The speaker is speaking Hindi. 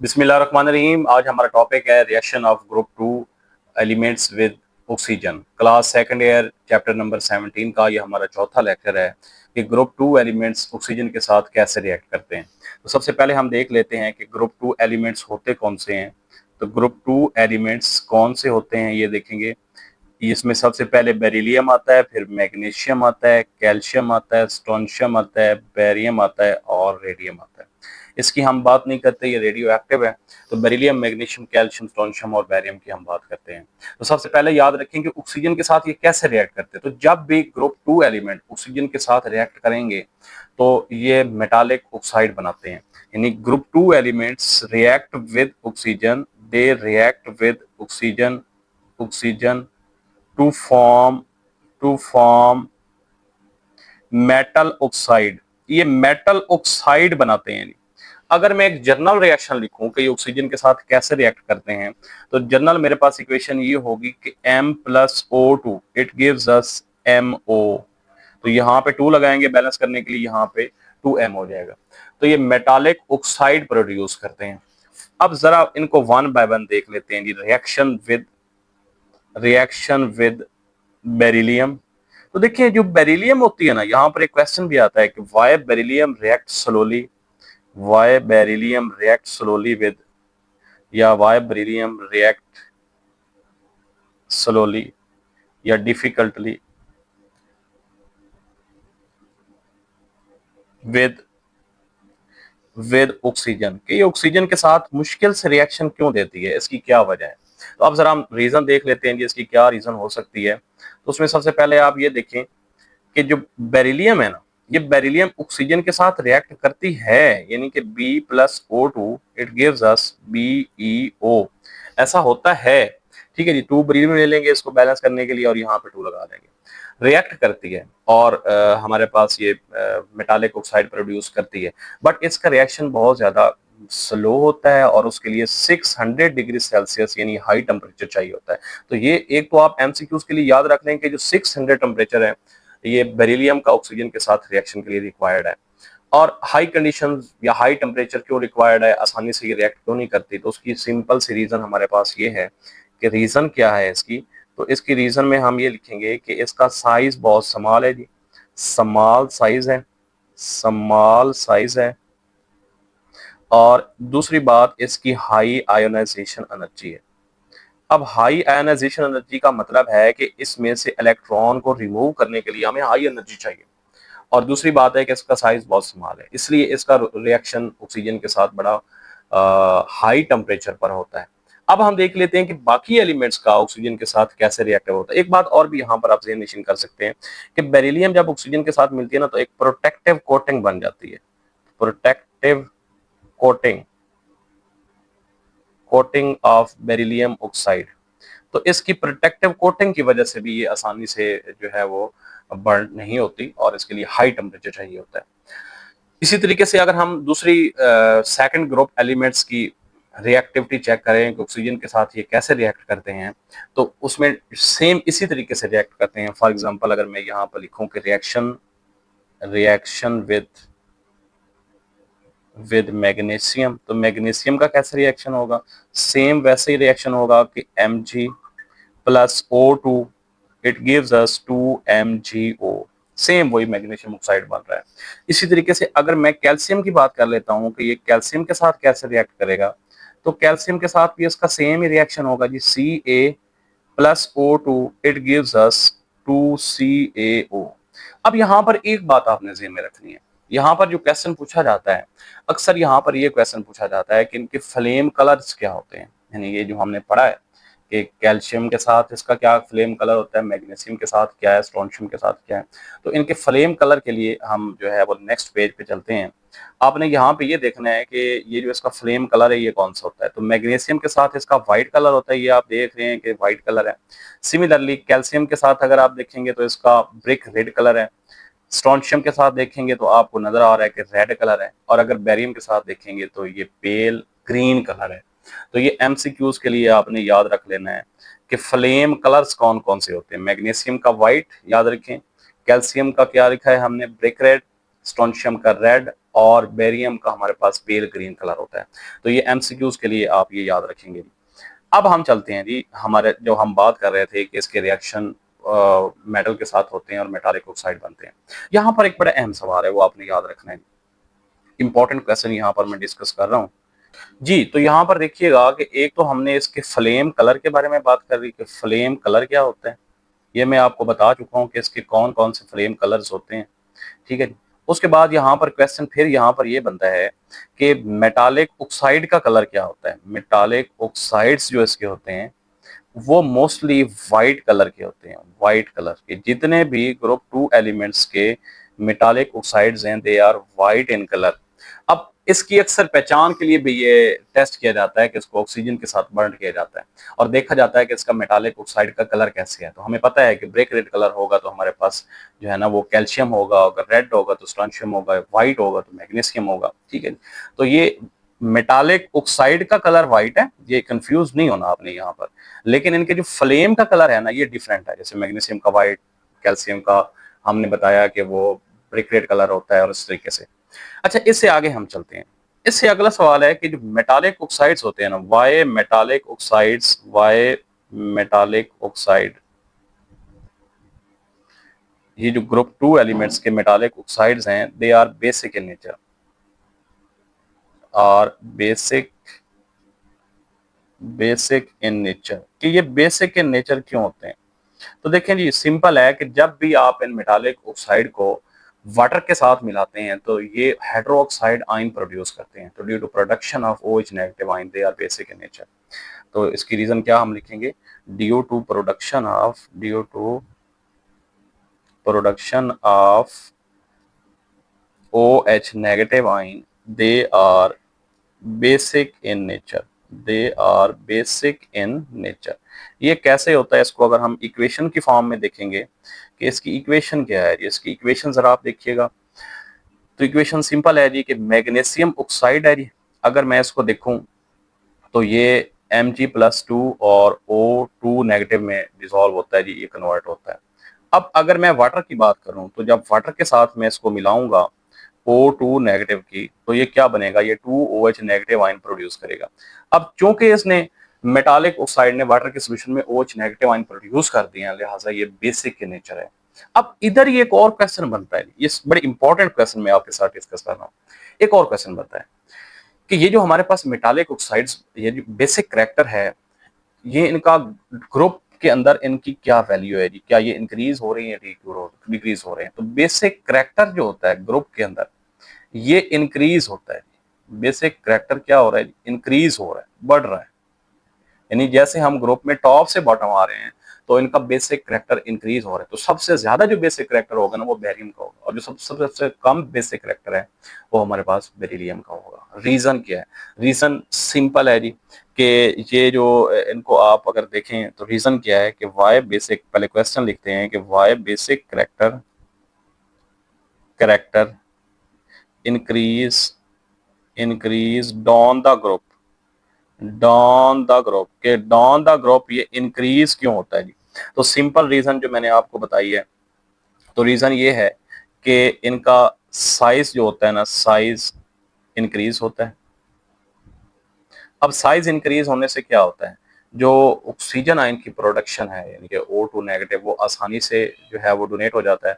बिस्मिल्लाहिर्रहमानिर्रहीम। आज हमारा टॉपिक है reaction of group two elements with oxygen. Class second year chapter number 17 का ये हमारा चौथा लेक्चर है कि ग्रुप टू एलिमेंट्स ऑक्सीजन के साथ कैसे रिएक्ट करते हैं। तो सबसे पहले हम देख लेते हैं कि ग्रुप टू एलिमेंट्स होते कौन से हैं। तो ग्रुप टू एलिमेंट्स कौन से होते हैं ये देखेंगे। इसमें सबसे पहले बेरिलियम आता है, फिर मैग्नीशियम आता है, कैल्शियम आता है, स्ट्रोंशियम आता है, बेरियम आता है और रेडियम आता है। इसकी हम बात नहीं करते, ये रेडियो एक्टिव है। तो बेरिलियम, मैग्नीशियम, कैल्शियम, स्ट्रोंशियम और बेरियम की हम बात करते हैं। तो सबसे पहले याद रखें कि ऑक्सीजन के साथ ये कैसे रिएक्ट करते हैं। तो जब भी ग्रुप टू एलिमेंट ऑक्सीजन के साथ रिएक्ट करेंगे तो ये मेटालिक ऑक्साइड बनाते हैं। यानी group two elements react with oxygen, they react with oxygen oxygen to form metal oxide. ये मेटल ऑक्साइड बनाते हैं। अगर मैं एक जर्नल रिएक्शन लिखूं कि ऑक्सीजन के साथ कैसे रिएक्ट करते हैं, तो जर्नल मेरे पास इक्वेशन ये होगी कि M+O2 it gives us MO। तो यहाँ पे 2 लगाएंगे बैलेंस करने के लिए, यहाँ पे 2M हो जाएगा। तो ये मेटालिक ऑक्साइड प्रोड्यूस करते हैं। अब जरा इनको वन बाय वन देख लेते हैं जी। Reaction with beryllium. तो देखिए जो बेरिलियम होती है ना, यहाँ पर एक क्वेश्चन भी आता है कि why beryllium react slowly with, या वाई बेरिलियम रिएक्ट स्लोली या डिफिकल्टली विद ऑक्सीजन। कि ये ऑक्सीजन के साथ मुश्किल से रिएक्शन क्यों देती है, इसकी क्या वजह है। तो अब जरा हम रीजन देख लेते हैं कि इसकी क्या रीजन हो सकती है। तो उसमें सबसे पहले आप ये देखें कि जो बेरिलियम है ना, ये बेरिलियम ऑक्सीजन के साथ रिएक्ट करती है, यानी कि B+O2 it gives us BeO। ऐसा होता है, ठीक है जी। 2 बेरिलियम ले लेंगे इसको बैलेंस करने के लिए और यहाँ पे 2 लगा देंगे। रिएक्ट करती है और हमारे पास ये मेटालिक ऑक्साइड प्रोड्यूस करती है। बट इसका रिएक्शन बहुत ज्यादा स्लो होता है और उसके लिए 600 डिग्री सेल्सियस यानी हाई टेम्परेचर चाहिए होता है। तो ये एक तो आप एमसीक्यूज के लिए याद रख लें कि जो 600 टेम्परेचर है ये बेरिलियम का ऑक्सीजन के साथ रिएक्शन के लिए रिक्वायर्ड है। और हाई कंडीशंस या हाई टेम्परेचर क्यों रिक्वायर्ड है, आसानी से ये रिएक्ट क्यों नहीं करती, तो उसकी सिंपल सी रीजन हमारे पास ये है कि रीजन क्या है इसकी। तो इसकी रीजन में हम ये लिखेंगे कि इसका साइज बहुत स्मॉल है जी, स्मॉल साइज है। और दूसरी बात, इसकी हाई आयोनाइजेशन एनर्जी है। अब हाई आयोनाइजेशन एनर्जी का मतलब है कि इसमें से इलेक्ट्रॉन को रिमूव करने के लिए हमें हाई एनर्जी चाहिए। और दूसरी बात है कि इसका साइज बहुत स्मॉल है, इसलिए इसका रिएक्शन ऑक्सीजन के साथ बड़ा हाई टेम्परेचर पर होता है। अब हम देख लेते हैं कि बाकी एलिमेंट्स का ऑक्सीजन के साथ कैसे रिएक्टिव होता है। एक बात और भी यहाँ पर आप ज़हन नशीन कर सकते हैं कि बेरिलियम जब ऑक्सीजन के साथ मिलती है ना, तो एक प्रोटेक्टिव कोटिंग बन जाती है। Protective coating coating of beryllium oxide. तो इसकी प्रोटेक्टिव कोटिंग की वजह से भी ये आसानी से जो है वो बर्न नहीं होती और इसके लिए हाई टेम्परेचर चाहिए होता है। इसी तरीके से अगर हम दूसरी सेकंड ग्रुप एलिमेंट्स की रिएक्टिविटी चेक करें कि ऑक्सीजन के साथ ये कैसे रिएक्ट करते हैं, तो उसमें सेम इसी तरीके से रिएक्ट करते हैं। फॉर एग्जांपल अगर मैं यहाँ पर लिखूं कि रिएक्शन विद मैग्नीशियम, तो मैग्नीशियम का कैसे रिएक्शन होगा, सेम वैसे ही रिएक्शन होगा कि Mg+O2 it gives us 2MgO। Same वही मैग्नीशियम ऑक्साइड बन रहा है। इसी तरीके से अगर मैं कैल्शियम की बात कर लेता हूं कि ये कैल्शियम के साथ कैसे रिएक्ट करेगा, तो कैल्शियम के साथ भी इसका सेम ही रिएक्शन होगा जी। Ca+O2 it gives us 2CaO। अब यहाँ पर एक बात आपने ज़हन में रखनी है। यहाँ पर जो क्वेश्चन पूछा जाता है, अक्सर यहाँ पर ये क्वेश्चन पूछा जाता है कि इनके फ्लेम कलर्स क्या होते हैं। यानी ये जो हमने पढ़ा है कि कैल्शियम के साथ इसका क्या फ्लेम कलर होता है, मैग्नीशियम के साथ क्या है, स्ट्रोंशियम के साथ क्या है। तो इनके फ्लेम कलर के लिए हम जो है वो नेक्स्ट पेज पे चलते हैं। आपने यहाँ पे ये देखना है कि ये जो इसका फ्लेम कलर है ये कौन सा होता है। तो मैग्नीशियम के साथ इसका व्हाइट कलर होता है, ये आप देख रहे हैं कि व्हाइट कलर है। सिमिलरली कैल्शियम के साथ अगर आप देखेंगे तो इसका ब्रिक रेड कलर है। स्ट्रोंशियम के साथ देखेंगे तो आपको नजर आ रहा है कि रेड कलर है। और अगर बेरियम के साथ देखेंगे तो ये पेल ग्रीन कलर है। तो ये एमसीक्यूज के लिए आपने याद रख लेना है कि फ्लेम कलर्स कौन कौन से होते हैं। मैग्नीशियम का व्हाइट याद रखें, कैल्शियम का क्या लिखा है हमने, ब्रिक रेड, स्ट्रोंशियम का रेड और बेरियम का हमारे पास पेल ग्रीन कलर होता है। तो ये एमसीक्यूज के लिए आप ये याद रखेंगे। अब हम चलते हैं जी, हमारे जो हम बात कर रहे थे कि इसके रिएक्शन मेटल के साथ होते हैं और मेटालिक ऑक्साइड बनते हैं। यहाँ पर एक बड़ा अहम सवाल है, वो आपने याद रखना है। इंपॉर्टेंट क्वेश्चन यहाँ पर मैं डिस्कस कर रहा हूँ जी। तो यहाँ पर देखिएगा कि एक तो हमने इसके फ्लेम कलर के बारे में बात कर रही कि फ्लेम कलर क्या होता है। ये मैं आपको बता चुका हूँ कि इसके कौन कौन से फ्लेम कलर्स होते हैं, ठीक है जी। उसके बाद यहाँ पर क्वेश्चन फिर यहाँ पर ये बनता है कि मेटालिक ऑक्साइड का कलर क्या होता है। मेटालिक ऑक्साइड्स जो इसके होते हैं वो मोस्टली वाइट कलर के होते हैं। वाइट कलर के जितने भी ग्रुप 2 एलिमेंट्स के मेटालिक ऑक्साइड्स हैं they are white in colour. अब इसकी अक्सर पहचान के लिए भी ये टेस्ट किया जाता है कि इसको ऑक्सीजन के साथ बर्न किया जाता है और देखा जाता है कि इसका मेटालिक ऑक्साइड का कलर कैसे है। तो हमें पता है कि ब्रेक रेड कलर होगा तो हमारे पास जो है ना वो कैल्शियम होगा, अगर रेड होगा तो स्ट्रोंशियम होगा, व्हाइट होगा तो मैग्नीशियम होगा, ठीक है। तो ये मेटालिक ऑक्साइड का कलर व्हाइट है, ये कंफ्यूज नहीं होना आपने यहाँ पर। लेकिन इनके जो फ्लेम का कलर है ना ये डिफरेंट है। जैसे मैग्नीशियम का व्हाइट, कैल्शियम का हमने बताया कि वो ब्रिक रेड कलर होता है और इस तरीके से। अच्छा, इससे आगे हम चलते हैं। इससे अगला सवाल है कि जो मेटालिक ऑक्साइड्स होते हैं ना, why metallic oxides, why metallic oxide, ये जो ग्रुप 2 एलिमेंट्स के मेटालिक ऑक्साइड्स हैं they are basic in nature, और बेसिक इन नेचर। कि ये बेसिक इन नेचर क्यों होते हैं? तो देखें जी, सिंपल है कि जब भी आप इन मेटालिक ऑक्साइड को वाटर के साथ मिलाते हैं तो ये हाइड्रोक्साइड आयन प्रोड्यूस करते हैं। तो due to production of OH negative ion they are basic in nature. तो इसकी रीजन क्या हम लिखेंगे? Due to production of OH negative ion they are basic in nature, they are basic in nature. ये कैसे होता है? इसको अगर हम इक्वेशन की फॉर्म में देखेंगे कि इसकी इक्वेशन क्या है, इसकी इक्वेशन जरा आप देखिएगा। तो इक्वेशन सिंपल है जी कि मैग्नीशियम ऑक्साइड है जी, अगर मैं इसको देखूं तो ये Mg+2 और O2 नेगेटिव में डिसॉल्व होता है जी, ये कन्वर्ट होता है। अब अगर मैं वाटर की बात करूं तो जब वाटर के साथ मैं इसको मिलाऊंगा O2 नेगेटिव की, तो ये क्या बनेगा? ये 2OH नेगेटिव आयन प्रोड्यूस करेगा। अब चूंकि इसने मेटालिक ऑक्साइड ने वाटर के सॉल्यूशन में OH नेगेटिव आयन प्रोड्यूस कर दिए हैं, लिहाजा ये बेसिक के नेचर है। अब इधर ये एक और क्वेश्चन बनता है, ये बड़े इंपॉर्टेंट क्वेश्चन मैं आपके साथ डिस्कस कर रहा हूँ। एक और क्वेश्चन बनता है कि ये जो हमारे पास मेटालिक ऑक्साइड्स, ये जो बेसिक करैक्टर है, ये इनका ग्रुप के अंदर इनकी क्या वैल्यू है जी? क्या ये इंक्रीज हो रही है, डिक्रीज हो रहे हैं? तो बेसिक करैक्टर जो होता है ग्रुप के अंदर ये इंक्रीज होता है। बेसिक करैक्टर क्या हो रहा है? इंक्रीज हो रहा है, बढ़ रहा है। यानी जैसे हम ग्रुप में टॉप से बॉटम आ रहे हैं तो इनका बेसिक करैक्टर इंक्रीज हो रहा है। तो सबसे ज्यादा जो बेसिक करैक्टर होगा ना वो बेरियम का होगा, और जो सबसे कम बेसिक करैक्टर है वो हमारे पास बेरिलियम का होगा। रीजन क्या है? रीजन सिंपल है जी कि ये जो इनको आप अगर देखें तो रीजन क्या है कि वाई बेसिक, पहले क्वेश्चन लिखते हैं कि why basic character increase down the group, के डॉन द ग्रुप ये इंक्रीज क्यों होता है जी? तो सिंपल रीजन जो मैंने आपको बताई है, तो रीजन ये है कि इनका साइज जो होता है ना, साइज इंक्रीज होता है। अब साइज इंक्रीज होने से क्या होता है? जो ऑक्सीजन आयन की प्रोडक्शन है यानी कि O2 नेगेटिव वो आसानी से जो है वो डोनेट हो जाता है।